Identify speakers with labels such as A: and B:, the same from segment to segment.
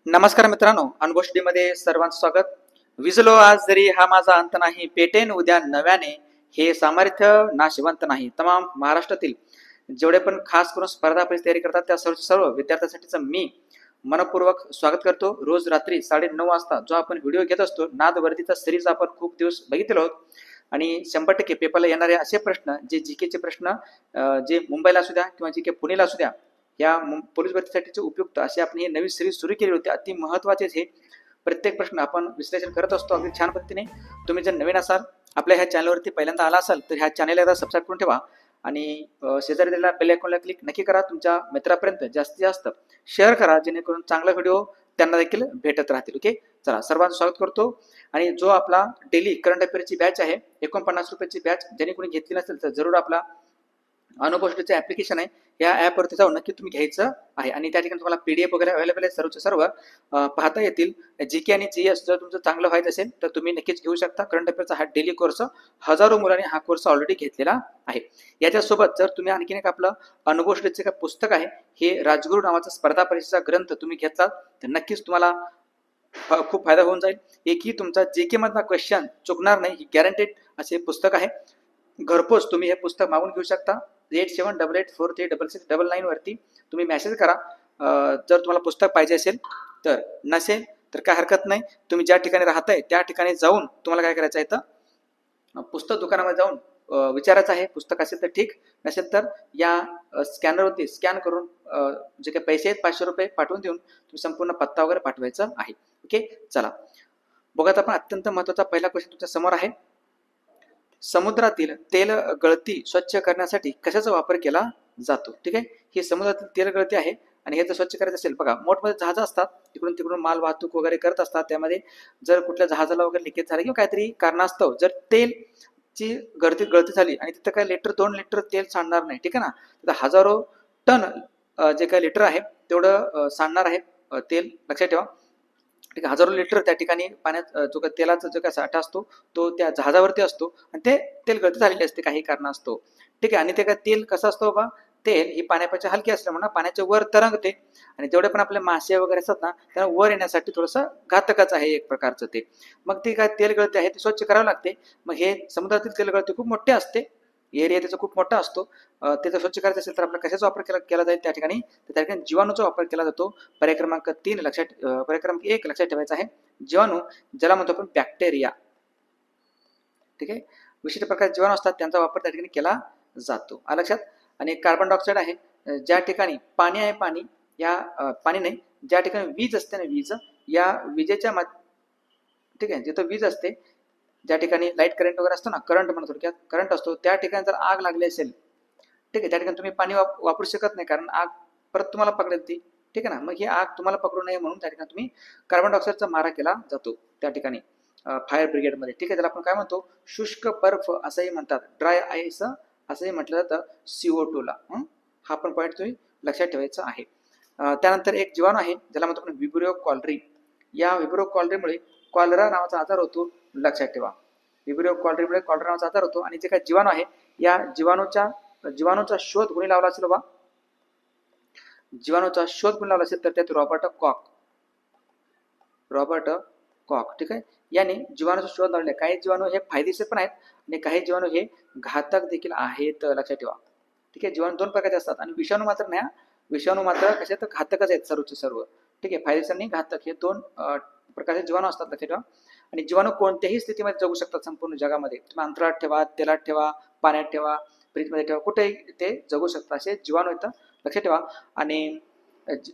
A: नमस्कार मित्रांनो, अनगोष्टी मध्ये सर्वांचं स्वागत. विजलो आज जरी हा माझा अंत नाही, पेटेन उद्या नव्याने हे सामर्थ्य नाशिवंत नाही. तमाम महाराष्ट्रातील जेवढे पण खास करून स्पर्धा परीक्षा तयारी करतात त्या सर्व विद्यार्थ्यांसाठीचं मी मनपूर्वक स्वागत करतो. रोज रात्री 9:30 वाजता जो आपण व्हिडिओ घेत असतो, नाद वर्दीचा सिरीज आपण खूप दिवस बघितलो आहोत आणि 100% पेपरला येणारे असे प्रश्न जे जीकेचे प्रश्न जे मुंबईला असू द्या किंवा जीके पुणेला असू द्या, या पोलीस भरतीसाठीचे उपयुक्त असे आपण ही नवीन सिरीज सुरू केली होती. अति महत्त्वाचे हे प्रत्येक प्रश्न आपण विश्लेषण करत असतो अगदी छान पद्धतीने. तुम्ही जर नवीन असाल, आपल्या ह्या चॅनलवरती पहिल्यांदा आला असाल तर ह्या चॅनल एकदा सबस्क्राईब करून ठेवा आणि शेजारी दिलेल्या बेल आयकॉनला क्लिक नक्की करा. तुमच्या मित्रापर्यंत जास्तीत जास्त शेअर करा जेणेकरून चांगला व्हिडिओ त्यांना देखील भेटत राहतील. ओके, चला सर्वांचं स्वागत करतो. आणि जो आपला डेली करंट अफेअरची बॅच आहे 49 रुपयाची बॅच, ज्याने कोणी घेतली नसेल तर जरूर आपला अनुभवचं ऍप्लिकेशन आहे, या ऍपवरती जाऊन नक्की तुम्ही घ्यायचं आहे. आणि त्या ठिकाणी तुम्हाला पीडीएफ वगैरे अवेलेबल आहे, सर्व पाहता येतील. जीके आणि जीएस जर तुमचं चांगलं व्हायचं असेल तर तुम्ही नक्कीच घेऊ शकता. करंट अफेअरचा हा डेली कोर्स हजारो मुलांनी हा कोर्स ऑलरेडी घेतलेला आहे. याच्यासोबत जर तुम्ही आणखीन एक आपलं अनुभवचं पुस्तक आहे, हे राजगुरू नावाचा स्पर्धा परीक्षेचा ग्रंथ तुम्ही घेतला तर नक्कीच तुम्हाला खूप फायदा होऊन जाईल. एकही तुमचा जीके मधला क्वेश्चन चुकणार नाही, ही गॅरंटेड असे पुस्तक आहे. घरपोच तुम्ही हे पुस्तक मागून घेऊ शकता. 8788436699 वरती तुम्ही मेसेज करा जर तुम्हाला पुस्तक पाहिजे असेल तर. नसेल तर काय हरकत नाही, तुम्ही ज्या ठिकाणी राहताय त्या ठिकाणी जाऊन तुम्हाला काय करायचं आहे तर पुस्तक दुकानामध्ये जाऊन विचारायचं आहे. पुस्तक असेल तर ठीक, नसेल तर या स्कॅनरवरती स्कॅन करून जे काही पैसे आहेत 500 रुपये पाठवून देऊन तुम्ही संपूर्ण पत्ता वगैरे पाठवायचा आहे. ओके, चला बघत आपण अत्यंत महत्वाचा पहिला क्वेश्चन तुमच्या समोर आहे. समुद्रातील तेल गळती स्वच्छ करण्यासाठी कशाचा वापर केला जातो? ठीक आहे, ही समुद्रातील तेल गळती आहे आणि हे जर स्वच्छ करायचं असेल, बघा मोठमोठे जहाज असतात, इकडून तिकडून माल वाहतूक वगैरे करत असतात. त्यामध्ये जर कुठल्या जहाजाला वगैरे लिकेज झालं किंवा काहीतरी कारणास्तव जर तेलची गळती झाली आणि तिथं काय लिटर 2 लिटर तेल सांडणार नाही, ठीक आहे ना, तर हजारो टन जे काही लिटर आहे तेवढं सांडणार आहे तेल, लक्षात ठेवा. ठीक आहे, हजारो लिटर त्या ठिकाणी पाण्यात जो काही तेलाचा जो काही साठा असतो तो त्या जहाजावरती असतो आणि ते तेल गळती झालेली असते काही कारणास्तव. ठीक आहे, आणि ते काय तेल कसं असतं बाबा, तेल ही पाण्यापेक्षा हलकी असल्यामुळे पाण्याच्या वर तरंगते आणि जेवढे पण आपले मासे वगैरे असतात ना, त्यांना वर येण्यासाठी थोडंसं घातकच आहे एक प्रकारचं ते. मग ती काय तेल गळती आहे ती स्वच्छ करावी लागते. मग हे समुद्रातील तेल गळती खूप मोठे असते, एरिया त्याचा खूप मोठा असतो. त्याचा स्वच्छ करायचं असेल तर आपला कशाचा वापर केला जाईल त्या ठिकाणी, तर त्या ठिकाणी जीवाणूचा वापर केला जातो. पर्याय क्रमांक 1 लक्षात ठेवायचा आहे. जीवाणू ज्याला म्हणतो आपण बॅक्टेरिया. ठीक आहे, विशिष्ट प्रकारचे जीवाणू असतात त्यांचा वापर त्या ठिकाणी केला जातो. लक्षात. आणि कार्बन डायऑक्साईड आहे, ज्या ठिकाणी पाणी आहे, पाणी या पाणी नाही, ज्या ठिकाणी वीज असते ना, वीज या विजेच्या ठीक आहे, जिथं वीज असते, ज्या ठिकाणी लाईट करंट वगैरे असतो ना, करंट म्हणतो थोडक्यात, करंट असतो, त्या ठिकाणी जर आग लागली असेल, ठीक आहे, त्या ठिकाणी तुम्ही पाणी वापरू शकत नाही कारण आग परत तुम्हाला पकडेल ती. ठीक आहे ना, मग ही आग तुम्हाला पकडू नये म्हणून त्या ठिकाणी तुम्ही कार्बन डायऑक्साईडचा मारा केला जातो त्या ठिकाणी फायर ब्रिगेडमध्ये. ठीक आहे, त्याला आपण काय म्हणतो, शुष्क बर्फ असंही म्हणतात, ड्राय आईस असंही म्हटलं जातं CO2 ला. हा पण पॉईंट तुम्ही लक्षात ठेवायचा आहे. त्यानंतर एक जीवाणू आहे ज्याला म्हणतो आपण विब्रियो कॉलरी. या विब्रियो कॉलरीमुळे कॉलरा नावाचा आजार होतो, लक्षात ठेवा. विब्रियो कॉलरीमुळे कॉलरा नावाचा आजार होतो. आणि जे काही जीवाणू आहे, या जीवाणूचा शोध कोणी लावला असेल बाबा, जीवाणूचा शोध कोणी लावला असेल तर त्यात रॉबर्ट कॉक. ठीक आहे, याने जीवाणूचा शोध लावले. काही जीवाणू हे फायदेशीर पण आहेत आणि काही जीवाणू हे घातक देखील आहेत, लक्षात ठेवा. ठीक आहे, जीवाणू 2 प्रकारचे असतात आणि विषाणू मात्र नाही. विषाणू मात्र कसे तर घातकच आहेत सर्वचे सर्व. ठीक आहे, फायदेशीर आणि घातक हे 2 प्रकारचे जीवाणू असतात, लक्षात ठेवा. आणि जीवाणू कोणत्याही स्थितीमध्ये जगू शकतात संपूर्ण जगामध्ये. तुम्ही अंतराळात ठेवा, तेलात ठेवा, पाण्यात ठेवा, फ्रीजमध्ये ठेवा, कुठेही ते जगू शकतात, असे जीवाणू येतात, लक्षात ठेवा. आणि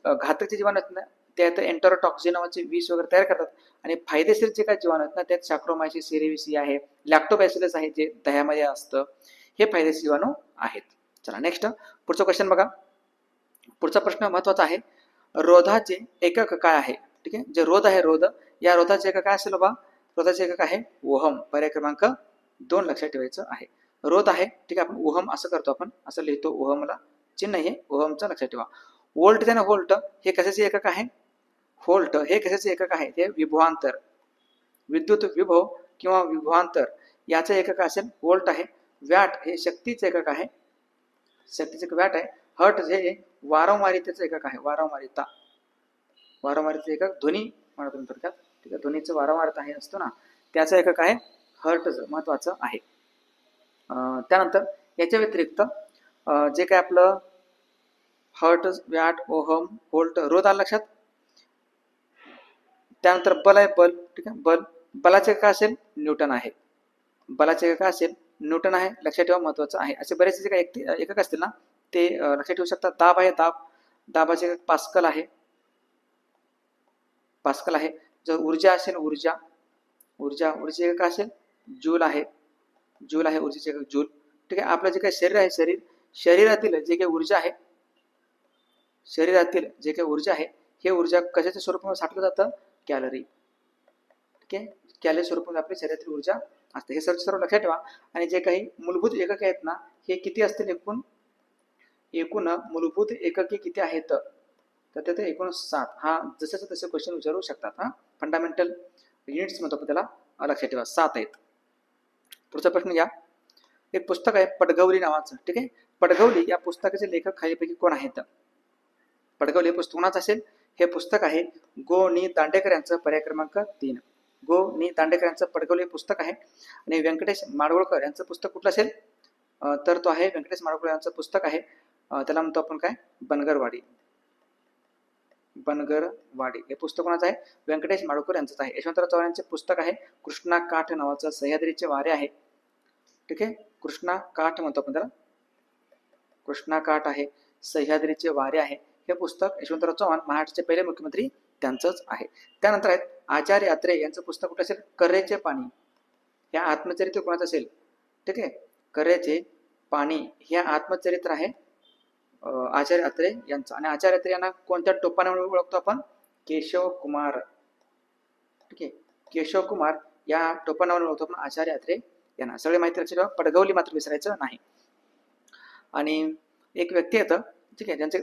A: घातकचे जीवाणू आहेत ना, त्यात एंटरोटॉक्सिन नावाचे विष वगैरे तयार करतात. आणि फायदेशीर जे काही जीवाणू आहेत ना, त्यात सॅक्रोमायसिस सेरेविसी आहे, लॅक्टोबॅसिलस आहे जे दह्यामध्ये असतं, हे फायदेशीर जीवाणू आहेत. चला नेक्स्ट, पुढचा क्वेश्चन बघा. पुढचा प्रश्न महत्वाचा आहे. रोधाचे एकक काय आहे? ठीक आहे, जे रोध आहे, रोध, या रोधाचे एकक काय असेल बाबा, रोधाचे एकक आहे ओहम. पर्याय क्रमांक 2 लक्षात ठेवायचं आहे. रोध आहे, ठीक आहे, आपण ओहम असं करतो, आपण असं लिहितो, ओहमला चिन्ह आहे ओहमचं, लक्षात ठेवा. व्होल्ट आहे ना, व्होल्ट हे कशाचे एकक आहे, व्होल्ट हे कशाचे एकक आहे, ते विभवांतर, विद्युत विभव किंवा विभवांतर याचे एकक असेल व्होल्ट आहे. वॅट हे शक्तीचे एकक आहे, शक्तीचे वॅट आहे. हर्ट्ज हे वारंवारितेचे एकक आहे, वारंवारिता. वारंवारतेचं एकक ध्वनी म्हणा तुम्ही थोडक्यात, ठीक आहे. ध्वनीचं वारंवारता आहे असतो ना, त्याचं एकक आहे हर्ट्ज, महत्वाचं आहे. त्यानंतर याच्या व्यतिरिक्त जे काय आपलं हर्ट्ज, वॅट, ओहम, व्होल्ट, रोध आलं लक्षात. त्यानंतर बल आहे, बल, ठीक आहे. बलाचे काय असेल, न्यूटन आहे. बलाचे काय असेल, न्यूटन आहे, लक्षात ठेवा, महत्वाचं आहे. असे बरेचसे जे काही एकक असतील ना ते लक्षात ठेवू शकता. दाब आहे, दाबाचे पास्कल आहे, पास्कल आहे. जर ऊर्जा असेल, ऊर्जेचे एकक असेल जूल आहे, ऊर्जेचे एकक जूल, ठीक आहे. आपलं जे काही शरीर आहे, शरीरातील जे काही ऊर्जा आहे, हे ऊर्जा कशाच्या स्वरूपामध्ये साठवलं जातं, कॅलरी, ठीक आहे. कॅलरी स्वरूपामध्ये आपल्या शरीरातील ऊर्जा असते. हे सर्व लक्षात ठेवा. आणि जे काही मूलभूत एकके आहेत ना, हे किती असतील, एकूण मूलभूत एकके किती आहेत, तर ते एकूण 7. हा जसं तसे क्वेश्चन विचारू शकतात. हा फंडामेंटल युनिट्स म्हणतो आपण त्याला, लक्षात ठेवा 7 आहेत. पुढचा प्रश्न घ्या. एक पुस्तक आहे पडगवली नावाचं, ठीक आहे. पडगवली या पुस्तकाचे लेखक खालीपैकी कोण आहेत. पडगवली हे पुस्तक कोणाचं असेल, हे पुस्तक आहे गो. नि. दांडेकर यांचं, पर्याय क्रमांक 3. गो. नि. दांडेकर यांचं पडगवली हे पुस्तक आहे. आणि व्यंकटेश माडगुळकर यांचं पुस्तक कुठलं असेल, तर तो आहे व्यंकटेश माडगुळकर यांचं पुस्तक आहे, त्याला म्हणतो आपण काय, बनगरवाडी. हे पुस्तक कोणाचं आहे, व्यंकटेश माडगुळकर यांचंच आहे. यशवंतराव चव्हाण यांचे पुस्तक आहे कृष्णा काठ नावाचं, सह्याद्रीचे वारे आहे, ठीक आहे. कृष्णा काठ म्हणतो आपण त्याला, कृष्णा काठ आहे, सह्याद्रीचे वारे आहे. हे पुस्तक यशवंतराव चव्हाण, महाराष्ट्राचे पहिले मुख्यमंत्री, त्यांचंच आहे. त्यानंतर आहेत आचार्य अत्रे यांचं पुस्तक कुठे असेल, कऱ्हेचे पाणी. हे आत्मचरित्र कोणाचं असेल, ठीक आहे. कऱ्हेचे पाणी हे आत्मचरित्र आहे आचार्य अत्रे यांचं. आणि आचार्य अत्रे यांना कोणत्या टोपणामुळे ओळखतो आपण, केशव कुमार, ठीक आहे. केशव कुमार या टोपणामुळे ओळखतो आपण आचार्य अत्रे यांना. सगळे माहिती लक्षात ठेवा, पडगवली मात्र विसरायचं नाही. आणि एक व्यक्ती येतं, ठीक आहे, ज्यांचे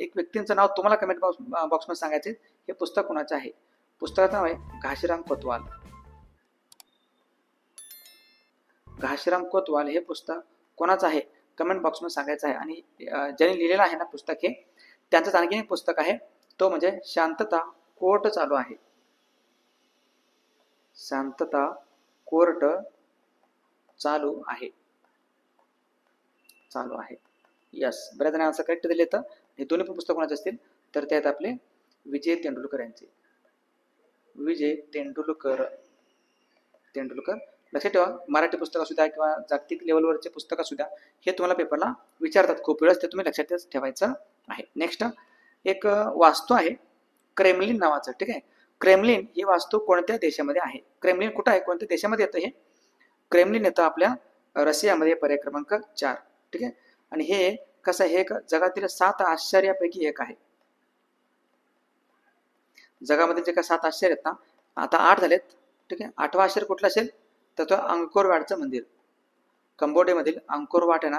A: एक व्यक्तींचं नाव तुम्हाला कमेंट बॉक्समध्ये सांगायचे. हे पुस्तक कोणाचे आहे, पुस्तकाचं नाव आहे घाशीराम कोतवाल. घाशीराम कोतवाल हे पुस्तक कोणाचं आहे, कमेंट बॉक्समध्ये सांगायचं आहे. आणि ज्यांनी लिहिलेलं आहे ना पुस्तक, हे त्यांचंच आणखी एक पुस्तक आहे, तो म्हणजे शांतता कोर्ट चालू आहे. शांतता कोर्ट चालू आहे, यस. बऱ्याच जणांना असं करेक्ट दिले तर हे दोन्ही पण पुस्तक कोणाचे असतील, तर ते आहेत आपले विजय तेंडुलकर यांचे. विजय तेंडुलकर लक्षात ठेवा. मराठी पुस्तक असू द्या किंवा जागतिक लेवलवरचे पुस्तक असू द्या, हे तुम्हाला पेपरला विचारतात खूप वेळेस, ते तुम्ही लक्षात ठेवायचं आहे. नेक्स्ट एक वास्तू आहे क्रेमलिन नावाचं, ठीक आहे. क्रेमलिन ही वास्तू कोणत्या देशामध्ये आहे, क्रेमलिन कुठं आहे, कोणत्या देशामध्ये येतं हे, क्रेमलिन येतं आपल्या रशियामध्ये, पर्याय क्रमांक 4, ठीक आहे. आणि हे कसं आहे, हे जगातील 7 आश्चर्यापैकी एक आहे. जगामध्ये जे काय 7 आश्चर्य आहेत ना, आता 8 झालेत, ठीक आहे. 8वं आश्चर्य कुठलं असेल, तर तो अंकोर वाटचं मंदिर. कंबोडियामधील अंकोर वाट आहे ना,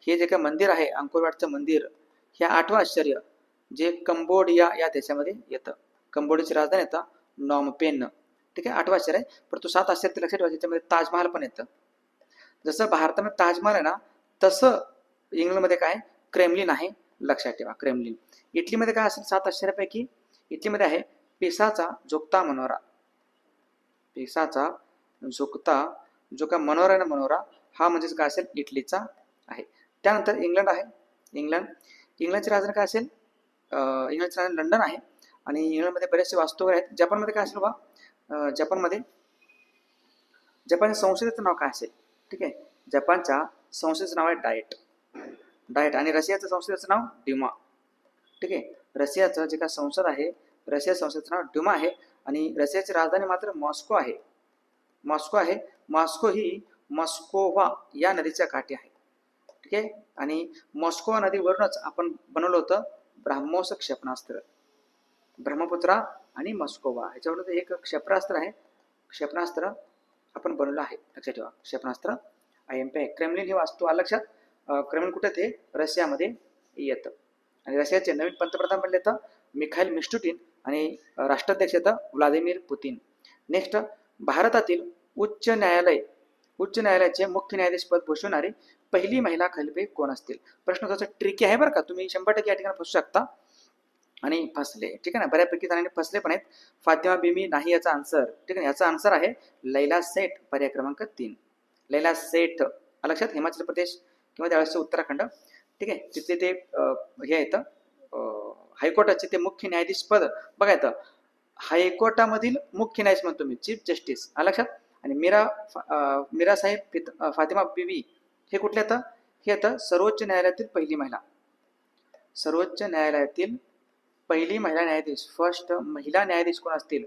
A: हे जे काय मंदिर आहे अंकोर वाटचं मंदिर, हे 8वं आश्चर्य जे कंबोडिया या देशामध्ये येतं. कंबोडियाची राजधानी येतं नॉमपेन, ठीक आहे. 8वं आश्चर्य आहे. परंतु 7 आश्चर्य लक्षात ठेवा, त्याच्यामध्ये ताजमहाल पण येतं. जसं भारतामध्ये ताजमहाल आहे ना, तसं इंग्लंडमध्ये काय, क्रेमलिन आहे, लक्षात ठेवा, क्रेमलिन. इटलीमध्ये काय असेल 7 आश्चर्यापैकी, इटलीमध्ये आहे पिसाचा झुकता मनोरा. पिसाचा झुकता जो का मनोरा आहे ना, मनोरा हा म्हणजेच काय असेल, इटलीचा आहे. त्यानंतर इंग्लंड आहे. इंग्लंडची राजधानी काय असेल, इंग्लंडची राजधानी लंडन आहे. आणि इंग्लंडमध्ये बरेचसे वास्तू आहेत. जपानमध्ये काय असेल बा, जपानच्या संसदेचं नाव काय असेल, ठीक आहे. जपानच्या संसदेचं नाव आहे डाएट. आणि रशियाचं संसदेचं नाव ड्युमा, ठीक आहे. रशियाचं जे काय संसद आहे, रशिया संसदेचं नाव ड्युमा आहे. आणि रशियाची राजधानी मात्र मॉस्को आहे. मॉस्को ही मॉस्कोवा या नदीच्या काठी आहे, ठीक आहे. आणि मॉस्कोवा नदीवरूनच आपण बनवलं होतं ब्राह्मोस क्षेपणास्त्र. ब्रह्मपुत्रा आणि मॉस्कोवा ह्याच्यावर एक क्षेपणास्त्र आहे, क्षेपणास्त्र आपण बनवलं आहे, लक्षात ठेवा, क्षेपणास्त्र IMP. क्रेमलिन ही वास्तू लक्षात. क्रेमलिन कुठे ते रशियामध्ये येतं. आणि रशियाचे नवीन पंतप्रधान बनले तर मिखाईल मिस्टुटीन आणि राष्ट्राध्यक्ष येतं व्लादिमीर पुतीन. नेक्स्ट, भारतातील उच्च न्यायालयाचे मुख्य न्यायाधीश पद भूषवणारी पहिली महिला खलपे कोण असतील. प्रश्न थोडासा ट्रिकी आहे बरं का, तुम्ही 100% या ठिकाणी फसू शकता. आणि फसले, ठीक आहे ना, बऱ्यापैकी जणांनी फसले पण आहेत. फातिमा बिबी नाही याचा आन्सर, ठीक आहे. याचा आन्सर आहे लैला सेठ, पर्याय क्रमांक 3. लैला सेठ लक्षात, हिमाचल प्रदेश किंवा त्यावेळेस उत्तराखंड, ठीक आहे. तिथले ते हे येतं हायकोर्टाचे ते मुख्य न्यायाधीश पद बघा येतं. हायकोर्टामधील मुख्य न्यायाधीश म्हणतो मी, चीफ जस्टिस लक्षात. आणि मीरा साहेब फातिमा बिबी हे कुठले येतं? हे येतं सर्वोच्च न्यायालयातील पहिली महिला, सर्वोच्च न्यायालयातील पहिली महिला न्यायाधीश, फर्स्ट महिला न्यायाधीश कोण असतील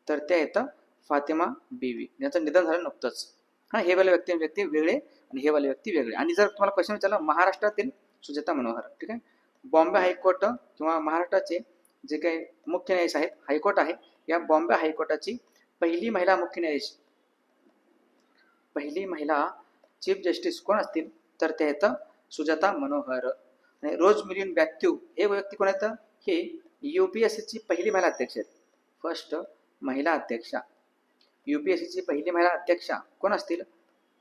A: तर त्या येतं फातिमा बिबी, यांचं निधन झालं नुकतंच. हा, हे वाले व्यक्ती वेगळे आणि हे वाले व्यक्ती वेगळे. आणि जर तुम्हाला क्वेश्चन विचारला महाराष्ट्रातील सुजाता मनोहर, ठीक आहे. बॉम्बे हायकोर्ट किंवा महाराष्ट्राचे जे काही मुख्य न्यायाधीश आहेत, हायकोर्ट आहे, या बॉम्बे हायकोर्टाची पहिली महिला मुख्य न्यायाधीश, पहिली महिला चीफ जस्टिस कोण असतील तर त्या येतं सुजाता मनोहर. आणि रोज मिलियन मॅथ्यू हे व्यक्ती कोण येतं? हे UPSCची पहिली महिला अध्यक्ष आहेत, फर्स्ट महिला अध्यक्षा. UPSCची पहिली महिला अध्यक्षा कोण असतील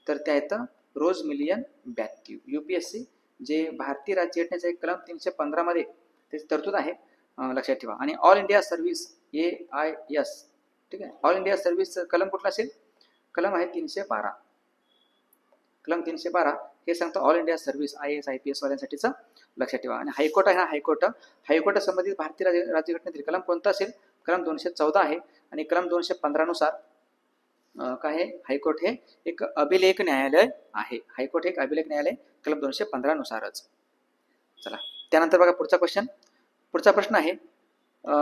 A: तर त्या येतं रोज मिलियन मॅथ्यू. UPSC जे भारतीय राज्य घटनेचा एक कलम 315 मध्ये त्याची तरतूद आहे, लक्षात ठेवा. आणि ऑल इंडिया सर्व्हिस AIS, ठीक आहे. ऑल इंडिया सर्व्हिस कलम कुठला असेल? कलम आहे 312. कलम 312 हे सांगतं all India service IAS IPS वाल्यांसाठीचं, लक्षात ठेवा. आणि हायकोर्ट आहे ना, हायकोर्ट संबंधित भारतीय राज्यघटनेतील कलम कोणता असेल? कलम 214 आहे. आणि कलम 215 नुसार काय आहे? हायकोर्ट हे एक अभिलेख न्यायालय आहे. हायकोर्ट हे एक अभिलेख न्यायालय कलम 215 नुसारच. चला, त्यानंतर बघा पुढचा क्वेश्चन. पुढचा प्रश्न आहे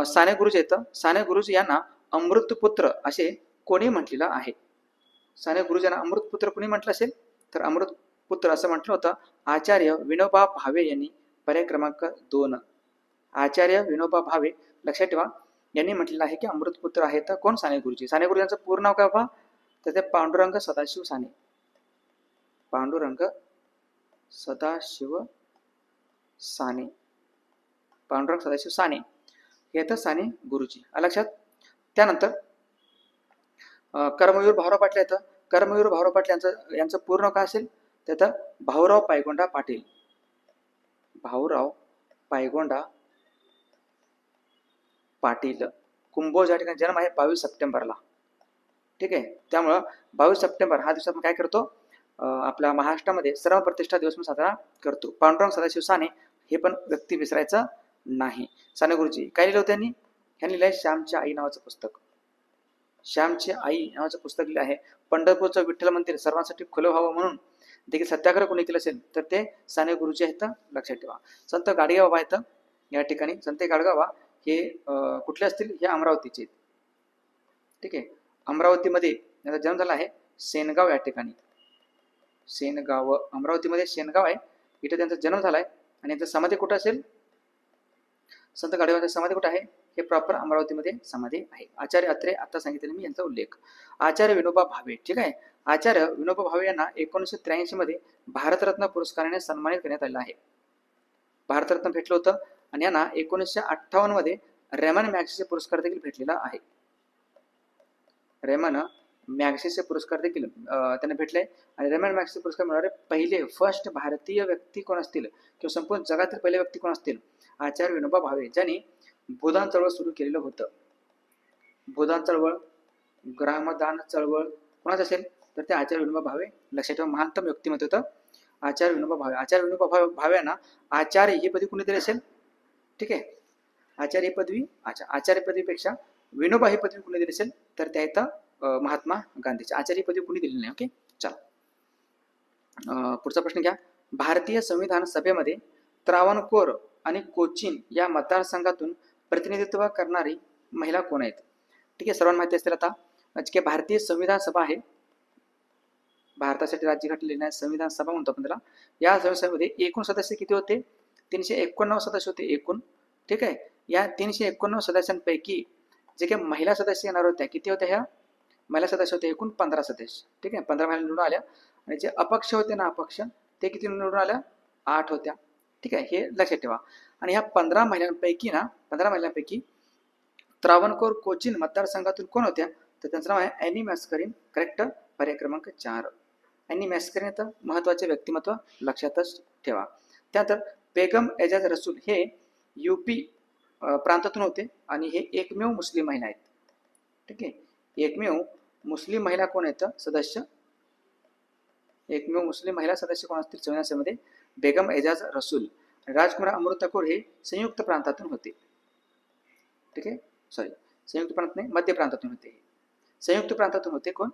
A: साने गुरुजी येतं. साने गुरुजी यांना अमृतपुत्र असे कोणी म्हटलेलं आहे? साने गुरुजी यांना अमृतपुत्र कोणी म्हटलं असेल तर अमृतपुत्र असं म्हटलं होतं आचार्य विनोबा भावे यांनी, पर्याय क्रमांक 2. आचार्य विनोबा भावे, लक्षात ठेवा, यांनी म्हटलेलं आहे की अमृतपुत्र आहेत कोण? साने गुरुजी. साने गुरुजींचं पूर्ण नाव काय बाबा? तर ते पांडुरंग सदाशिव साने, पांडुरंग सदाशिव साने, पांडुरंग सदाशिव साने हे येतं साने गुरुजी, लक्षात. त्यानंतर कर्मवीर भाऊराव पाटील येतं. कर्मवीर भाऊराव पाटील यांचं पूर्ण काय असेल? त्यात भाऊराव पायगोंडा पाटील, भाऊराव पायगोंडा पाटील. कुंभोज या ठिकाणी जन्म आहे 22 सप्टेंबरला, ठीक आहे. त्यामुळं 22 सप्टेंबर हा दिवस आपण काय करतो? आपल्या महाराष्ट्रामध्ये सर्व प्रतिष्ठा दिवस म्हणून साजरा करतो. पांडुरंग सदाशिव साने हे पण व्यक्ती विसरायचं नाही. साने गुरुजी काय लिहिलं होतं त्यांनी? ह्यांनी लिहिलंय श्यामची आई नावाचं पुस्तक, श्यामची आई नावाचं पुस्तक लिहिलं आहे. पंढरपूरचं विठ्ठल मंदिर सर्वांसाठी खुलं व्हावं म्हणून देखील सत्याग्रह कोणी केलं असेल तर ते साने गुरुजी आहेत, लक्षात ठेवा. संत गाडगेबाबा आहेत या ठिकाणी. संत गाडगेबाबा हे कुठले असतील? हे अमरावतीचे, ठीक आहे. अमरावतीमध्ये त्यांचा जन्म झाला आहे, सेनगाव या ठिकाणी. सेनगाव, अमरावतीमध्ये सेनगाव आहे, इथे त्यांचा जन्म झालाय. आणि यांचं समाधी कुठं असेल? संत गाडगेबाबांची समाधी कुठे आहे? हे प्रॉपर अमरावतीमध्ये समाधी आहे. आचार्य अत्रे आता सांगितले मी यांचा उल्लेख. आचार्य विनोबा भावे, ठीक आहे. आचार्य विनोबा भावे यांना 1983 मध्ये भारतरत्न पुरस्काराने सन्मानित करण्यात आलेलं आहे. भारतरत्न भेटलं होतं. आणि यांना 1958 मध्ये रेमन मॅग्सेसे पुरस्कार देखील भेटलेला आहे. रेमन मॅग्सेसे पुरस्कार देखील त्यांना भेटले. आणि रेमन मॅग्सेसे पुरस्कार मिळणारे पहिले फर्स्ट भारतीय व्यक्ती कोण असतील किंवा संपूर्ण जगातील पहिले व्यक्ती कोण असतील? आचार्य विनोबा भावे, ज्यांनी भूदान चळवळ सुरू केलेलं होतं. भूदान चळवळ, ग्रामदान चळवळ कोणाचं असेल तर ते आचार्य विनोबा भावे, लक्षात ठेवा. महानतम व्यक्तिमत्व होतं आचार्य विनोबा भावे. आचार्य विनोबा भावे यांना आचार्य ही पदवी कोणी दिली असेल? ठीक आहे. आचार्य ही पदवी, आचार्य पदवीपेक्षा विनोबा ही पदवी कोणी दिली असेल तर त्या येतं महात्मा गांधीची. आचार्य ही पदवी कोणी दिली नाही. ओके, चला पुढचा प्रश्न घ्या. भारतीय संविधान सभेमध्ये त्रावणकोर आणि कोचीन या मतदारसंघातून प्रतिनिधित्व करणारी महिला कोण आहेत? ठीक आहे, सर्वांना माहिती असतील आता की भारतीय संविधान सभा आहे, भारतासाठी राज्यघटना लिहिण्यास संविधान सभा म्हणतो आपण त्याला. या संविधानामध्ये एकूण सदस्य किती होते? 389 सदस्य होते एकूण, ठीक आहे. या 389 सदस्यांपैकी जे काही महिला सदस्य येणार होत्या किती होत्या? ह्या महिला सदस्य होते एकूण 15 सदस्य, ठीक आहे. 15 महिला निवडून आल्या. आणि जे अपक्ष होते ना, अपक्ष, ते किती निवडून आल्या? 8 होत्या, ठीक आहे. हे लक्षात ठेवा. आणि ह्या 15 महिलांपैकी त्रावणकोर कोचीन मतदारसंघातून कोण होत्या तर त्यांचं नाव आहे ॲनी मॅस्करीन, करेक्ट, पर्याय क्रमांक 4. ॲनी मॅस्करीन तर महत्वाचे व्यक्तिमत्व, लक्षातच ठेवा. त्यानंतर बेगम एजाज रसूल हे UP प्रांतातून होते आणि हे एकमेव मुस्लिम महिला आहेत. ठीक आहे, एकमेव मुस्लिम महिला कोण आहेत सदस्य, एकमेव मुस्लिम महिला सदस्य कोण असतील संविधान सभेमध्ये, बेगम एजाज रसूल. राजकुमार अमृता कौर हे संयुक्त प्रांतातून होते. ठीक आहे, सॉरी संयुक्त प्रांत नाही, मध्य प्रांतातून होते. संयुक्त प्रांतातून होते कोण,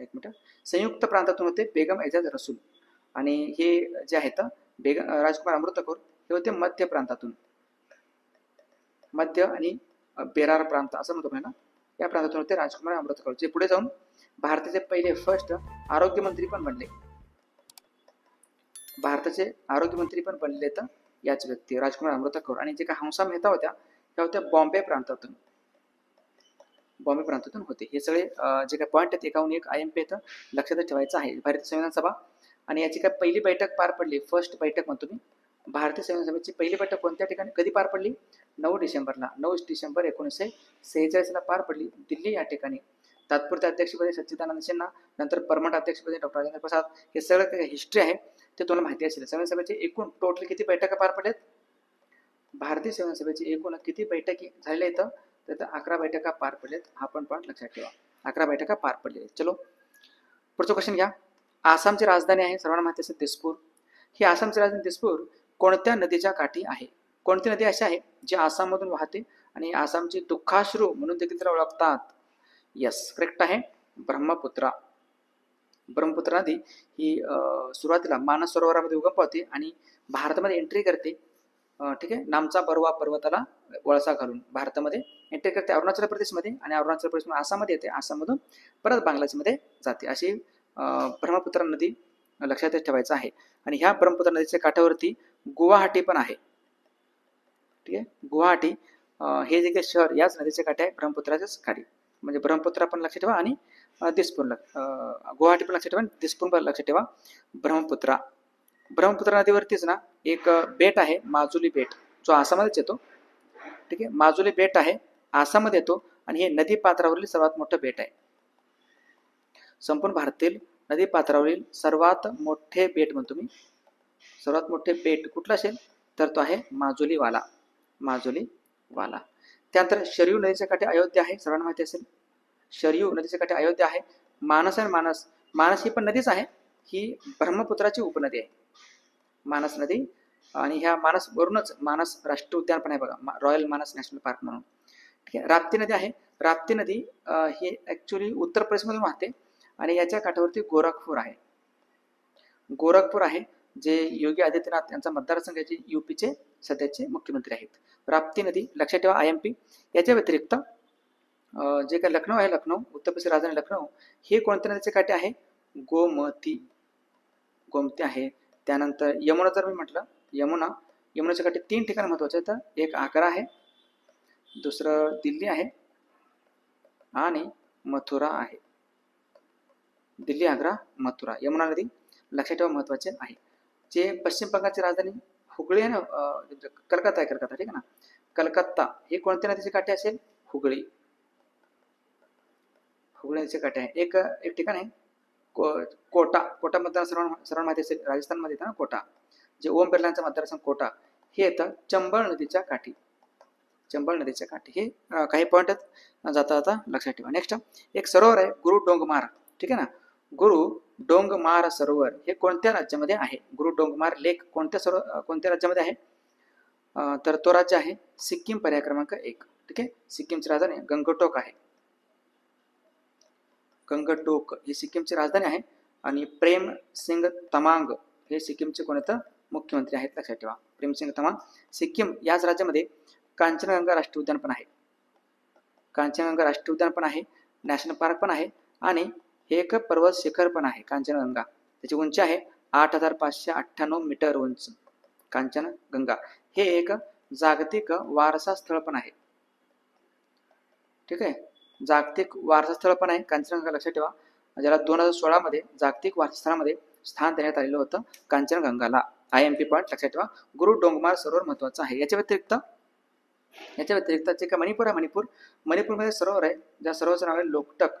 A: एक मिनिट, संयुक्त प्रांतातून होते बेगम एजाज रसूल. आणि हे जे आहेत राजकुमार अमृता कौर हे होते मध्य प्रांतातून, मध्य आणि बेरार प्रांत असं म्हणतो ना, या प्रांतातून होते राजकुमार अमृता कौर, जे पुढे जाऊन भारताचे पहिले फर्स्ट आरोग्यमंत्री पण बनले. भारताचे आरोग्यमंत्री पण बनले तर याच व्यक्ती राजकुमार अमृता कौर. आणि जे काही हंसा मेहता होत्या त्या होत्या बॉम्बे प्रांतातून, बॉम्बे प्रांतातून होते. हे सगळे जे काही पॉईंट आहेत एकाहून एक IMP येतं, लक्षात ठेवायचं आहे. भारतीय संविधान सभा आणि याची काय पहिली बैठक पार पडली, फर्स्ट बैठक म्हणतो मी. भारतीय संविधान सभेची पहिली बैठक कोणत्या ठिकाणी कधी पार पडली, 9 डिसेंबरला, 9 डिसेंबर 1946ला पार पडली, दिल्ली या ठिकाणी. तात्पुरत्या अध्यक्षपदी सच्चिदानंद सिन्हा, नंतर परमनंट अध्यक्षपदी डॉक्टर राजेंद्र प्रसाद. हे सगळं हिस्ट्री आहे ते तुम्हाला माहिती असेल. संविधान सभेचे एकूण टोटल किती बैठका पार पडल्यात, भारतीय संविधान सभेची एकूण किती बैठकी झालेल्या आहेत तर 11 बैठका पार पडल्यात. हा पण पॉईंट लक्षात ठेवा, 11 बैठका पार पडलेल्या. चलो पुढचं क्वेश्चन घ्या. आसामची राजधानी आहे सर्वांना माहिती असेल दिसपूर. ही आसामची राजधानी दिसपूर कोणत्या नदीच्या काठी आहे, कोणती नदी अशी आहे जी आसाममधून वाहते आणि आसामची दुःखाश्रू म्हणून देखील तिला ओळखतात. यस, करेक्ट आहे, ब्रह्मपुत्रा. ब्रह्मपुत्रा नदी ही सुरुवातीला मानस सरोवरामध्ये उगम पावते आणि भारतामध्ये एंट्री करते. ठीक आहे, नामचा बरवा पर्वताला वळसा घालून भारतामध्ये एंट्री करते अरुणाचल प्रदेशमध्ये, आणि अरुणाचल प्रदेश आसाममध्ये येते, आसाममधून परत बांगलादेशमध्ये जाते. अशी ब्रह्मपुत्रा नदी लक्षात ठेवायचं आहे. आणि ह्या ब्रह्मपुत्रा नदीच्या काठावरती गुवाहाटी पण आहे. ठीक आहे, गुवाहाटी हे जे काही शहर याच नदीच्या काठी आहे, ब्रह्मपुत्राच्याच काठी. म्हणजे ब्रह्मपुत्रा पण लक्षात ठेवा आणि दिसपूर, गुवाहाटी पण लक्षात ठेवा, दिसपूर पण लक्षात ठेवा. ब्रह्मपुत्रा, ब्रह्मपुत्रा नदीवरतीच ना एक बेट आहे माजुली बेट, जो आसाममध्येच येतो. ठीक आहे, माजुली बेट आहे, आसाममध्ये येतो आणि हे नदी पात्रावरील सर्वात मोठं बेट आहे. संपूर्ण भारतातील नदी पात्रावरील सर्वात मोठे बेट म्हणतो मी. सर्वात मोठे बेट कुठलं असेल तर तो आहे माजुलीवाला, माजुलीवाला. त्यानंतर शरयू नदीच्या काठी अयोध्या आहे, सर्वांना माहिती असेल. शरयू नदीच्या काठी अयोध्या आहे. मानस आहे, मानस, मानस ही पण नदीच आहे, ही ब्रह्मपुत्राची उपनदी आहे मानस नदी. आणि ह्या मानस वरूनच मानस राष्ट्रीय उद्यान पण आहे बघा, रॉयल मानस नॅशनल पार्क म्हणून. ठीक आहे, राप्ती नदी आहे. राप्ती नदी ही ऍक्च्युली उत्तर प्रदेशमधून वाहते आणि याच्या काठावरती गोरखपूर आहे. गोरखपूर आहे जे योगी आदित्यनाथ यांचा मतदारसंघ आहे, जे UPचे सध्याचे मुख्यमंत्री आहेत. राप्ती नदी लक्षात ठेवा IMP. याच्या व्यतिरिक्त जे काही लखनौ आहे, लखनौ उत्तर प्रदेश राजधानी लखनौ, हे कोणत्या नदीचे काठी आहे, गोमती, गोमती आहे. त्यानंतर यमुना जर मी म्हटलं, यमुना, यमुनाच्या काठी 3 ठिकाण महत्वाचे आहेत. एक आग्रा आहे, दुसरं दिल्ली आहे आणि मथुरा आहे. दिल्ली, आग्रा, मथुरा. यमुना नदी लक्षात ठेवा, महत्वाचे आहे. जे पश्चिम बंगालची राजधानी हुगळी आहे ना, कलकत्ता आहे, कलकत्ता. ठीक आहे ना, कलकत्ता हे कोणत्या नदीचे काठी असेल, हुगळी, हुगळी नदीचे काठी आहे. एक ठिकाण आहे कोटा, कोटा मतदार सर्वांना माहिती असेल, राजस्थानमध्ये येतं ना कोटा, जे ओम बिर्लांचा मतदारसंघ कोटा, हे येतं चंबळ नदीच्या काठी, चंबळ नदीच्या काठी. हे काही पॉईंट जाता जाता लक्षात ठेवा. नेक्स्ट एक सरोवर आहे गुरु डोंगमार. ठीक आहे ना, गुरु डोंगमार सरोवर हे कोणत्या राज्यामध्ये आहे, गुरु डोंगमार लेक कोणत्या राज्यामध्ये आहे तर तो राज्य आहे सिक्कीम, पर्याय क्रमांक 1. ठीक आहे, सिक्कीमची राजधानी गंगटोक आहे, गंगटोक ही सिक्कीमची राजधानी आहे. आणि प्रेम सिंग तमांग हे सिक्कीमचे कोणतं मुख्यमंत्री आहेत, लक्षात ठेवा. प्रेम सिंग तमांग. सिक्कीम याच राज्यामध्ये कांचनगंगा राष्ट्रीय उद्यान पण आहे, कांचनगंगा राष्ट्रीय उद्यान पण आहे, नॅशनल पार्क पण आहे आणि हे एक पर्वत शिखर पण आहे कांचनगंगा. त्याची उंची आहे 8598 मीटर उंच. कांचनगंगा हे एक जागतिक वारसा स्थळ पण आहे. ठीक आहे, जागतिक वारसा स्थळ पण आहे कांचनगंगा, लक्षात ठेवा. ज्याला 2016 मध्ये जागतिक वारसा स्थळामध्ये स्थान देण्यात आलेलं होतं कांचनगंगाला. IMP पॉईंट लक्षात ठेवा. गुरु डोंगमार सरोवर महत्वाचं आहे. याच्या व्यतिरिक्त जे का मणिपूर आहे, मणिपूरमध्ये सरोवर आहे, ज्या सरोवराचं नाव आहे लोकटक.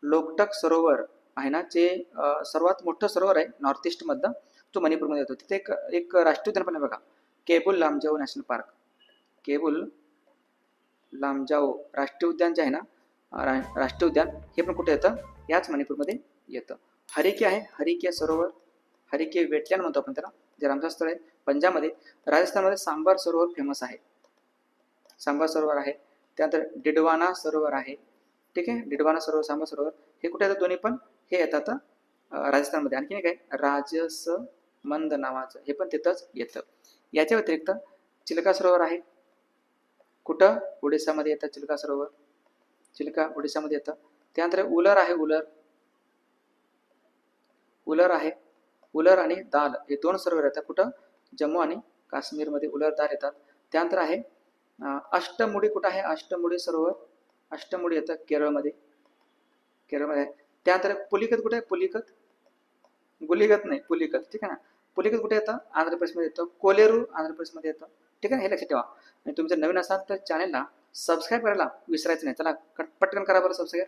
A: लोकटक सरोवर आहे ना, जे सर्वात मोठं सरोवर आहे नॉर्थ ईस्ट मधलं, तो मणिपूरमध्ये येतो. तिथे एक राष्ट्रीय उद्यान पण आहे बघा, केबुल लामजाओ नॅशनल पार्क, केबुल लामजाओ राष्ट्रीय उद्यान जे आहे ना, राष्ट्रीय उद्यान हे पण कुठे येतं, याच मणिपूरमध्ये येतं. हरिके आहे, हरिके सरोवर, हरिके वेटलँड म्हणतो आपण त्याला, जे रामसर स्थळ आहे पंजाबमध्ये. राजस्थानमध्ये सांबर सरोवर फेमस आहे, सांबर सरोवर आहे. त्यानंतर डिडवाना सरोवर आहे, ठीक आहे. डिडवाना सरोवर, सांबर सरोवर हे कुठे येतात, दोन्ही पण हे येतात राजस्थानमध्ये. आणखी काय राजसमंद नावाचं हे पण तिथंच येतं. याच्या व्यतिरिक्त चिल्का सरोवर आहे, कुठं, ओडिसामध्ये येतं चिल्का सरोवर, चिल्का ओडिसामध्ये येतं. त्यानंतर उलर आहे, उलर, उलर आहे, उलर आणि दाल हे दोन सरोवर येतात, कुठं, जम्मू आणि काश्मीरमध्ये उलर दाल येतात. त्यानंतर आहे अष्टमुडी, कुठं आहे, अष्टमुडी सरोवर, अष्टमुडी येतं केरळमध्ये, केरळमध्ये आहे. त्यानंतर पुलिकत कुठे आहे, पुलिकत, गुलिगत नाही, पुलिकत, ठीक आहे ना. पुलिकत कुठे येतं, आंध्र प्रदेशमध्ये येतं. कोलेरू आंध्र प्रदेशमध्ये येतं, ठीक आहे ना. हे लक्षात ठेवा. आणि तुम्ही जर नवीन असाल तर चॅनलला सबस्क्राईब करायला विसरायचं नाही. चला पटकन करा बरं सबस्क्राईब.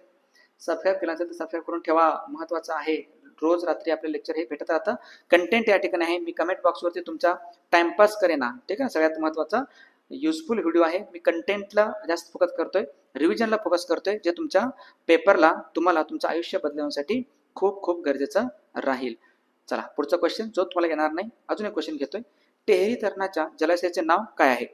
A: सबस्क्राईब केलं असेल तर सबस्क्राईब करून ठेवा, महत्त्वाचं आहे. रोज रात्री आपले लेक्चर हे भेटत राहतं. कंटेंट या ठिकाणी आहे. मी कमेंट बॉक्सवरती तुमचा टाइमपास करेना, ठीक आहे. सगळ्यात महत्त्वाचा युजफुल व्हिडिओ आहे. मी कंटेंटला जास्त फोकस करतोय, रिव्हिजनला फोकस करतोय, जे तुमच्या पेपरला तुम्हाला तुमचं आयुष्य बदलवण्यासाठी खूप खूप गरजेचं राहील. चला पुढचा क्वेश्चन जो तुम्हाला येणार नाही, अजून एक क्वेश्चन घेतोय. टेहरी धरणाच्या जलाशयाचे नाव काय आहे,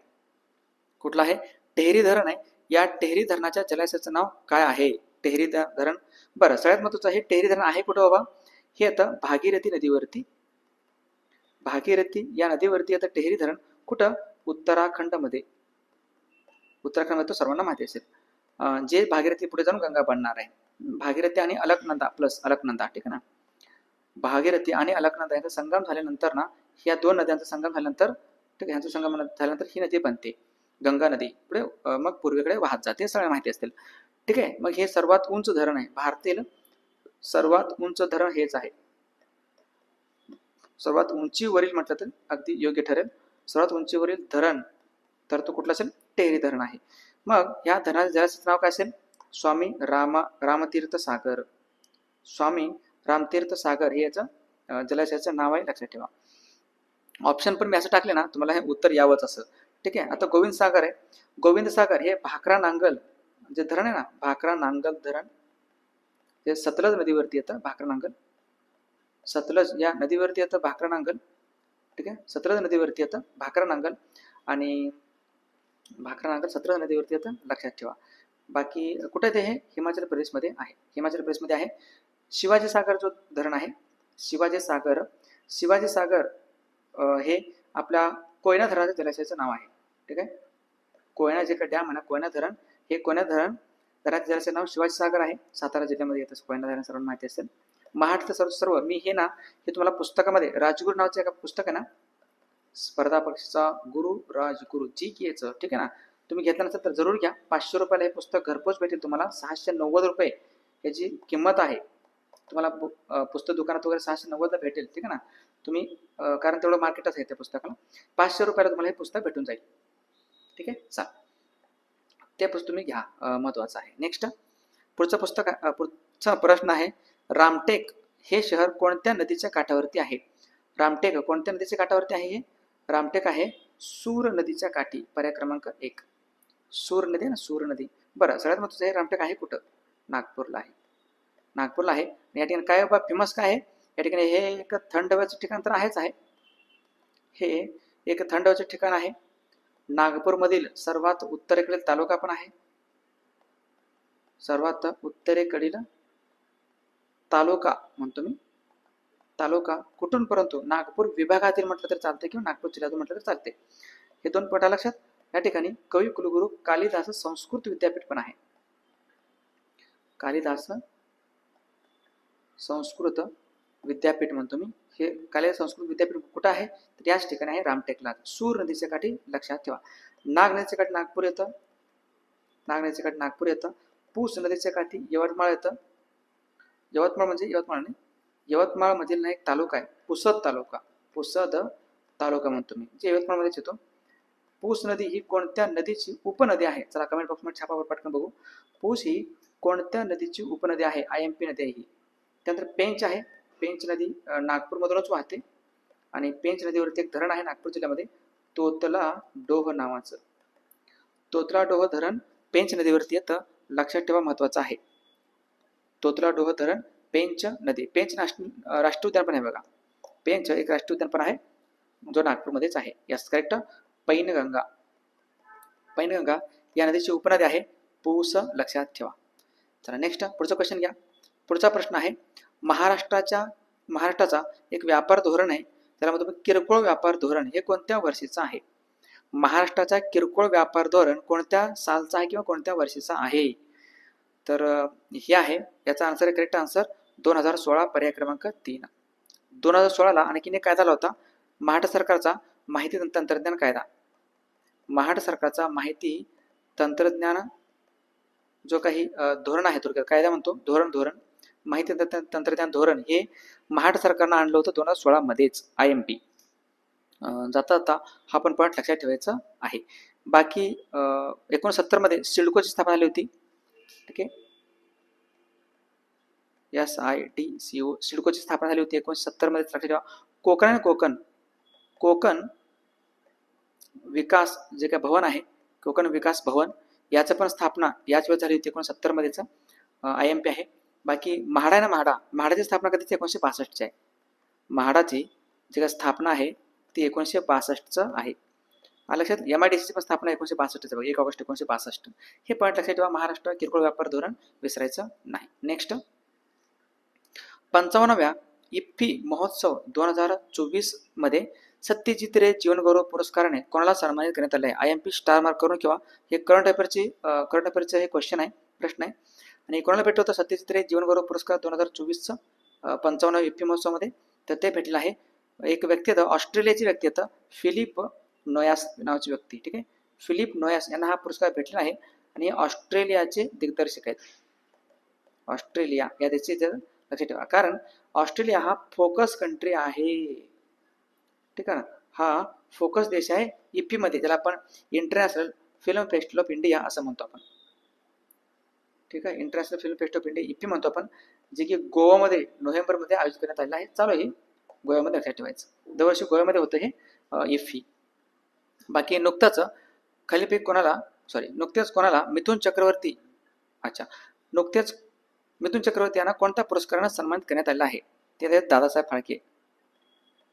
A: कुठलं आहे, टेहरी धरण आहे. या टेहरी धरणाच्या जलाशयाचं नाव काय आहे, टेहरी धरण. बरं, सगळ्यात महत्त्वाचं आहे टेहरी धरण आहे कुठं बाबा, हे येतं भागीरथी नदीवरती, भागीरथी या नदीवरती येतं टेहरी धरण. कुठं, उत्तराखंडमध्ये, उत्तराखंडमध्ये तो सर्वांना माहिती असेल. जे भागीरथी पुढे जाऊन गंगा बनणार आहे. भागीरथी आणि अलकनंदा प्लस अलकनंदा, ठीक आहे ना. भागीरथी आणि अलकनंदा यांचा संगम झाल्यानंतर ना, या दोन नद्यांचा संगम झाल्यानंतर, ठीक आहे, यांचा संगम झाल्यानंतर ही नदी बनते गंगा नदी. पुढे मग पूर्वेकडे वाहत जाते, सगळ्या माहिती असतील, ठीक आहे. मग हे सर्वात उंच धरण आहे, भारतातील सर्वात उंच धरण हेच आहे. सर्वात उंचीवरील म्हटलं तर अगदी योग्य ठरेल. सर्वात उंचीवरील धरण तर तो कुठला असेल, टेहरी धरण आहे. मग या धरणाच्या जलाशयाचं नाव काय असेल, स्वामी रामतीर्थ सागर, स्वामी रामतीर्थ सागर हे याचं जलाशयाचं नाव आहे, लक्षात ठेवा. ऑप्शन पण मी असं टाकले ना, तुम्हाला हे उत्तर यावंच असं, ठीक आहे. आता गोविंद सागर आहे, गोविंद सागर हे भाकरा नांगल जे धरण आहे ना, भाकरा नांगल धरण हे सतलज नदीवरती येतं. भाकरा नांगल सतलज या नदीवरती येतं भाकरा नांगल, ठीक आहे. सतलज नदीवरती येतं भाकरा नांगल, आणि भाकरा नांगल सतलज नदीवरती येतं, लक्षात ठेवा. बाकी कुठे ते, हे हिमाचल प्रदेशमध्ये आहे, हिमाचल प्रदेशमध्ये आहे. शिवाजी सागर जो धरण आहे, शिवाजी सागर, शिवाजी सागर हे आपल्या कोयना धरणाच्या जलाशयाचं नाव आहे, ठीक आहे. कोयना जे काही डॅम आहे ना, कोयना धरण, हे कोयना धरण धरणाच्या जलाशयाचं नाव शिवाजी सागर आहे. सातारा जिल्ह्यामध्ये येतं कोयना धरण, सर्वांना माहिती असेल. महाराष्ट्र सर्व मी हे ना, हे तुम्हाला पुस्तकामध्ये राजगुरू नावाचं एका पुस्तक आहे ना, स्पर्धा परीक्षेचा गुरु राजगुरू GK चं, ठीक आहे ना. तुम्ही घेतलं नसेल तर जरूर घ्या. 500 रुपयाला हे पुस्तक घरपोच भेटेल तुम्हाला. 690 रुपये याची किंमत आहे. तुम्हाला पुस्तक दुकानात वगैरे 690ला भेटेल, ठीक आहे ना. तुम्ही कारण तेवढं मार्केटच आहे त्या पुस्तकाला. 500 रुपयाला तुम्हाला हे पुस्तक भेटून जाईल, ठीक आहे. चाल ते पुस्तक तुम्ही घ्या, महत्वाचं आहे. नेक्स्ट पुढचं पुस्तक, पुढचा प्रश्न आहे, रामटेक हे शहर कोणत्या नदीच्या काठावरती आहे. रामटेक कोणत्या नदीच्या काठावरती आहे, हे रामटेक आहे सूर नदीच्या काठी, पर्याय क्रमांक 1. सूर नदी ना, सूर नदी. बरं, सगळ्यात महत्वाचं हे रामटेक आहे कुठं, नागपूरला आहे, नागपूरला आहे. या ठिकाणी काय बाबा फेमस काय आहे, या ठिकाणी हे एक थंड हवेचं ठिकाण तर आहेच आहे, हे एक थंड हवेचं ठिकाण आहे. नागपूरमधील सर्वात उत्तरेकडील तालुका पण आहे, सर्वात उत्तरेकडील तालुका म्हणतो मी, तालुका कुठून, परंतु नागपूर विभागातील म्हटलं तर चालते किंवा नागपूर जिल्ह्यातून म्हटलं तर चालते. हे दोन पटा लक्षात. या ठिकाणी कवी कुलगुरू कालिदास संस्कृत विद्यापीठ पण आहे, कालिदास संस्कृत विद्यापीठ म्हणतो मी. हे कालिदास संस्कृत विद्यापीठ कुठं आहे, तर याच ठिकाणी आहे, रामटेकला. सूर नदीच्या काठी, लक्षात ठेवा. नाग नदीच्या काठी नागपूर येतं, नाग नदीच्या काठी नागपूर येतं. पूस नदीच्या काठी यवतमाळ येतं. यवतमाळ म्हणजे यवतमाळ नाही, यवतमाळ मधील एक तालुका आहे पुसद तालुका, पुसद तालुका म्हणतो मी, जे यवतमाळमध्येच येतो. पूस नदी ही कोणत्या नदीची उपनदी आहे, चला कमेंट बॉक्समध्ये छापावर पटकन बघू. पूस ही कोणत्या नदीची उपनदी आहे, IMP नदी आहे ही. त्यानंतर पेंच आहे, पेंच नदी नागपूरमधूनच वाहते, आणि पेंच नदीवरती एक धरण आहे नागपूर जिल्ह्यामध्ये, तोतला डोह नावाचं. तोतला डोह धरण पेंच नदीवरती येतं, लक्षात ठेवा, महत्वाचं आहे. तोतला डोह धरण पेंच नदी. पेंच राष्ट्रीय उद्यान पण आहे बघा. पेंच एक राष्ट्रीय उद्यान पण आहे जो नागपूरमध्येच आहे. Yes correct. पैनगंगा. पैनगंगा या नदीची उपनदी आहे पूस, लक्षात ठेवा. चला नेक्स्ट पुढचा क्वेश्चन घ्या. पुढचा प्रश्न आहे महाराष्ट्राचा एक व्यापार धोरण आहे, त्याला म्हणतो किरकोळ व्यापार धोरण. हे कोणत्या वर्षीचं आहे? महाराष्ट्राचा किरकोळ व्यापार धोरण कोणत्या सालचा आहे किंवा कोणत्या वर्षीचा आहे? तर हे आहे, याचा आन्सर आहे, करेक्ट आन्सर 2016, पर्याय क्रमांक 3. 2016ला आणखीन एक कायदा आला होता, महाराष्ट्र सरकारचा माहिती तंत्रज्ञान कायदा. महाराष्ट्र सरकारचा माहिती तंत्रज्ञान जो काही धोरण आहे, थोडक्यात कायदा म्हणतो, धोरण माहिती तंत्रज्ञान धोरण हे महाराष्ट्र सरकारनं आणलं होतं 2016 मध्येच, IMP. जाता जाता हा पण पॉईंट लक्षात ठेवायचा आहे. बाकी 1970 मध्ये सिडकोची स्थापना झाली होती. ठीक आहे, SIDCO सिडकोची स्थापना झाली होती 1970 मध्ये, लक्षात ठेवा. कोकण विकास जे काय भवन आहे, कोकण विकास भवन, याचं पण स्थापना याच वेळेस झाली होती 1970 मध्येच, IMP आहे. बाकी म्हाडाची स्थापना कधीची? 1962 आहे. म्हाडाची जी काय स्थापना आहे ती 1962 आहे. लक्षात. MIDC पण स्थापना 1962 बघा, 1 ऑगस्ट 1962. हे पॉईंट लक्षात ठेवा. महाराष्ट्र किरकोळ व्यापार धोरण विसरायचं नाही. नेक्स्ट 55व्या इफ्फी महोत्सव 2024 मध्ये सत्यजित रे जीवनगौरव पुरस्काराने कोणाला सन्मानित करण्यात आले आहे? IMP स्टार मार्क करून किंवा हे करंट अफेअरचे हे क्वेश्चन आहे, प्रश्न आहे. आणि कोणाला भेटलं होतं सत्यजित रे जीवनगौरव पुरस्कार 2024चं 55व्या इफ्फी महोत्सवामध्ये? तर ते भेटलेलं आहे, एक व्यक्ती होतं, ऑस्ट्रेलियाची व्यक्ती होतं, फिलिप नोयास नावाची व्यक्ती. ठीक आहे, फिलिप नोयास यांना हा पुरस्कार भेटलेला आहे आणि ऑस्ट्रेलियाचे दिग्दर्शक आहेत. ऑस्ट्रेलिया या देशाचे लक्षात ठेवा, कारण ऑस्ट्रेलिया हा फोकस कंट्री आहे. ठीक आहे ना, हा फोकस देश आहे इफ्फी मध्ये, ज्याला आपण international film festival of India असं म्हणतो आपण. ठीक आहे, international film festival of India IFFI म्हणतो आपण, जे की गोवामध्ये नोव्हेंबरमध्ये आयोजित करण्यात आलेलं आहे. चालू आहे गोव्यामध्ये, लक्षात ठेवायचं. दरवर्षी गोव्यामध्ये होतं हे इफ्फी. बाकी नुकतेच मिथुन चक्रवर्ती यांना कोणत्या पुरस्काराने सन्मानित करण्यात आलेला आहे? ते आहेत दादासाहेब फाळके.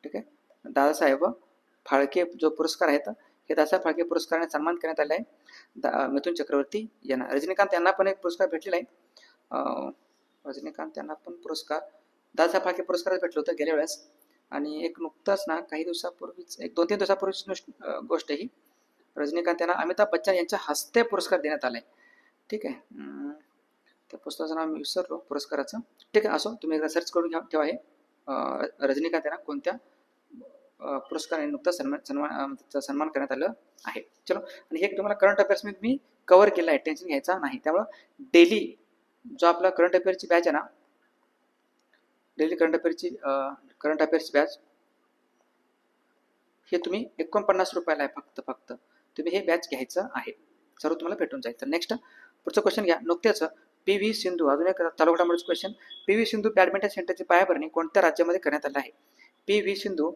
A: ठीक आहे, दादासाहेब फाळके जो पुरस्कार आहेत, हे दादासाहेब फाळके पुरस्काराने सन्मानित करण्यात आले आहे मिथुन चक्रवर्ती यांना. रजनीकांत यांना पण एक पुरस्कार भेटलेला आहे. रजनीकांत यांना पण पुरस्कार, दादासाहेब फाळके पुरस्कार भेटलं होतं गेल्या वेळेस. आणि एक नुकताच ना, काही दिवसापूर्वीच, 1-2-3 दिवसापूर्वीच गोष्ट ही, रजनीकांत यांना अमिताभ बच्चन यांच्या हस्ते पुरस्कार देण्यात आलाय. ठीक आहे, त्या पुस्तकाचं नाव मी विसरलो पुरस्काराचं. ठीक आहे, असो, तुम्ही एकदा सर्च करून ठेवा हे रजनीकांत यांना कोणत्या पुरस्काराने नुकताच सन्मान करण्यात आलं आहे. चलो, आणि हे तुम्हाला करंट अफेअर्स मी कव्हर केलं आहे, टेन्शन घ्यायचा नाही. त्यामुळं डेली जो आपला करंट अफेअरची बॅच आहे ना, डेली करंट अफेअर्सची बॅच, हे तुम्ही 49 रुपयाला आहे फक्त. तुम्ही हे बॅच घ्यायचं आहे, सर्व तुम्हाला भेटून जाईल. तर नेक्स्ट पुढचा क्वेश्चन घ्या. नुकत्याच PV सिंधू, अजून एक चालू घडामोडीचं क्वेश्चन, PV सिंधू बॅडमिंटन सेंटरची पायाभरणी कोणत्या राज्यामध्ये करण्यात आली आहे? PV सिंधू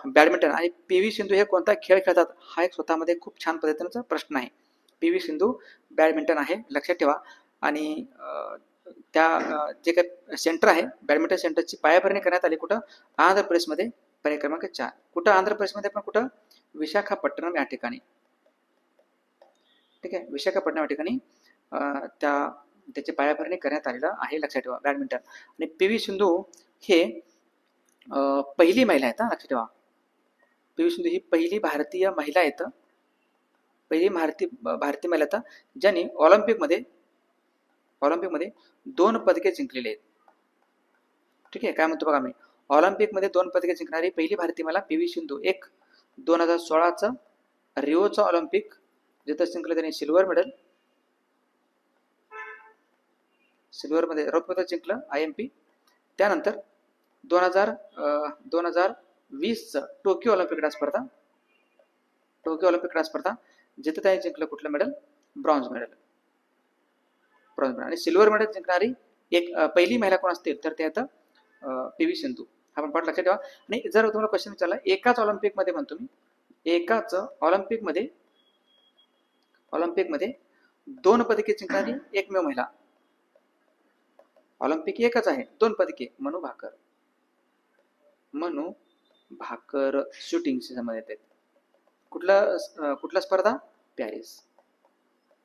A: बॅडमिंटन, आणि PV सिंधू हे कोणता खेळ खेळतात? हा एक स्वतःमध्ये खूप छान पद्धतीचा प्रश्न आहे. PV सिंधू बॅडमिंटन आहे, लक्षात ठेवा. आणि त्या जे काही सेंटर आहे बॅडमिंटन सेंटरची पायाभरणी करण्यात आली कुठं? आंध्र प्रदेशमध्ये, पर्याय क्रमांक 4. कुठं? आंध्र प्रदेशमध्ये, पण कुठं? विशाखापट्टणम या ठिकाणी. ठीक आहे, विशाखापट्टणम या ठिकाणी त्याची पायाभरणी करण्यात आलेलं आहे, लक्षात ठेवा, बॅडमिंटन. आणि PV सिंधू हे पहिली महिला आहेत, लक्षात ठेवा. PV सिंधू ही पहिली भारतीय महिला आहेत, पहिली भारतीय महिला आहेत ज्यांनी ऑलिम्पिकमध्ये 2 पदके जिंकलेली आहेत. ठीक आहे, काय म्हणतो बघा मी, ऑलिम्पिकमध्ये 2 पदके जिंकणारी पहिली भारतीय महिला PV सिंधू. एक 2016चं रिओचं ऑलिम्पिक, जिथं जिंकलं त्यांनी सिल्वर मध्ये रौप्य पदक जिंकलं IMP. त्यानंतर 2020चं टोकियो ऑलिम्पिक क्रीडा स्पर्धा, जिथे त्यांनी जिंकलं कुठलं मेडल? Bronze medal. आणि सिल्वर मेडल जिंकणारी एक पहिली महिला कोण असतील तर ते आता PV सिंधू. आपण पाठ लक्षात ठेवा. आणि जर तुम्हाला क्वेश्चन विचारला एकाच ऑलिम्पिकमध्ये, म्हणतो मी एकाच ऑलिम्पिकमध्ये 2 पदके जिंकणारी एकमेव महिला. ऑलिम्पिक एकच आहे, 2 पदके. मनु भाकर शूटिंगशी संबंधित आहेत. कुठला स्पर्धा? पॅरिस.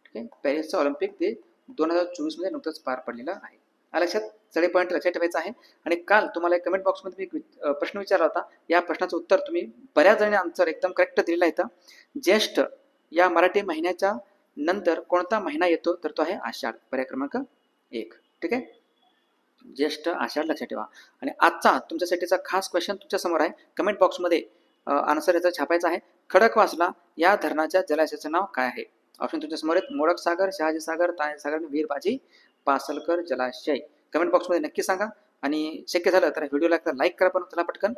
A: ठीक आहे, पॅरिसचं ऑलिम्पिक ते 2024 मध्ये नुकतंच पार पडलेलं आहे. लक्षात सगळे पॉईंट लक्षात ठेवायचं आहे. आणि काल तुम्हाला एक कमेंट बॉक्समध्ये मी प्रश्न विचारला होता. या प्रश्नाचं उत्तर तुम्ही बऱ्याच जणांनी आन्सर एकदम करेक्ट दिलेला आहे. ज्येष्ठ या मराठी महिन्याच्या नंतर कोणता महिना येतो? तर तो आहे आषाढ. पर्याय क्रमांक 1. ठीक आहे, ज्येष्ठ आषाढ लक्षात ठेवा. आणि आजचा तुमच्यासाठीचा खास क्वेश्चन तुमच्या समोर आहे. कमेंट बॉक्समध्ये आन्सर याचा छापायचा आहे. खडकवासला या धरणाच्या जलाशयाचं नाव काय आहे? ऑप्शन तुमच्या समोर आहेत. मोडक सागर, शहाजी सागर, तानाजी सागर, वीरबाजी पासलकर जलाशय. कमेंट बॉक्समध्ये नक्की सांगा. आणि शक्य झालं तर व्हिडिओला एकदा लाईक करा पण चला पटकन.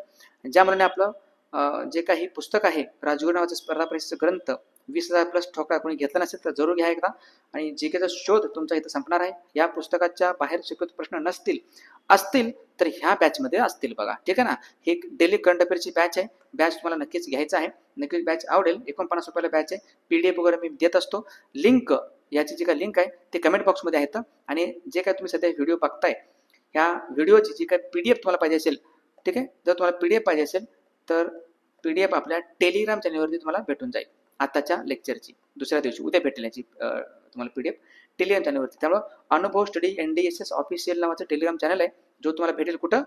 A: ज्या मुलाने आपलं जे काही पुस्तक आहे राजगुरू नावाचं स्पर्धा परीक्षेचा ग्रंथ 20,000+ ठोकळा कोणी घेतला नसेल तर जरूर घ्या एकदा. आणि जीकेचा शोध तुमचा इथं संपणार आहे. या पुस्तकाच्या बाहेर शक्यतो प्रश्न असतील तर ह्या बॅचमध्ये असतील बघा. ठीक आहे ना. ही डेली करंट अफेअरची बॅच आहे. बॅच तुम्हाला नक्कीच घ्यायचं आहे. नक्कीच बॅच आवडेल. 49 रुपयाला बॅच आहे. PDF वगैरे मी देत असतो. लिंक याची जी काही लिंक आहे ते कमेंट बॉक्समध्ये आहेत. आणि जे काही तुम्ही सध्या व्हिडिओ बघताय ह्या व्हिडिओची जी काही PDF तुम्हाला पाहिजे असेल, ठीक आहे, जर तुम्हाला PDF पाहिजे असेल तर PDF आपल्या टेलिग्राम चॅनलवरती तुम्हाला भेटून जाईल. आताच्या लेक्चरची दुसऱ्या दिवशी उद्या भेटेल याची तुम्हाला PDF टेलिग्राम चॅनलवरती. त्यामुळे अनुभव स्टडी NDSS ऑफिशियल नावाचं टेलिग्राम चॅनल आहे, जो तुम्हाला भेटेल कुठं?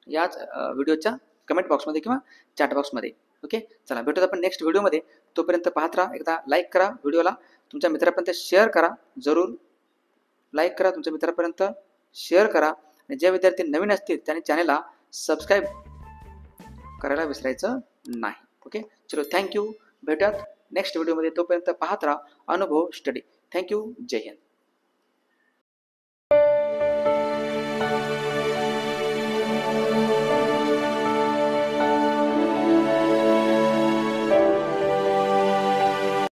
A: याच व्हिडिओच्या कमेंट बॉक्समध्ये किंवा चॅट बॉक्समध्ये. ओके, चला भेटूत आपण नेक्स्ट व्हिडिओमध्ये. तोपर्यंत पाहत राहा. एकदा लाईक करा व्हिडिओला, तुमच्या मित्रापर्यंत शेअर करा. जरूर लाईक करा, तुमच्या मित्रापर्यंत शेअर करा. आणि जे विद्यार्थी नवीन असतील त्यांनी चॅनलला सबस्क्राईब करायला विसरायचं नाही. ओके, चलो थँक्यू. भेटूयात नेक्स्ट व्हिडिओमध्ये. तोपर्यंत पाहत राहा अनुभव स्टडी. थँक्यू. जय हिंद.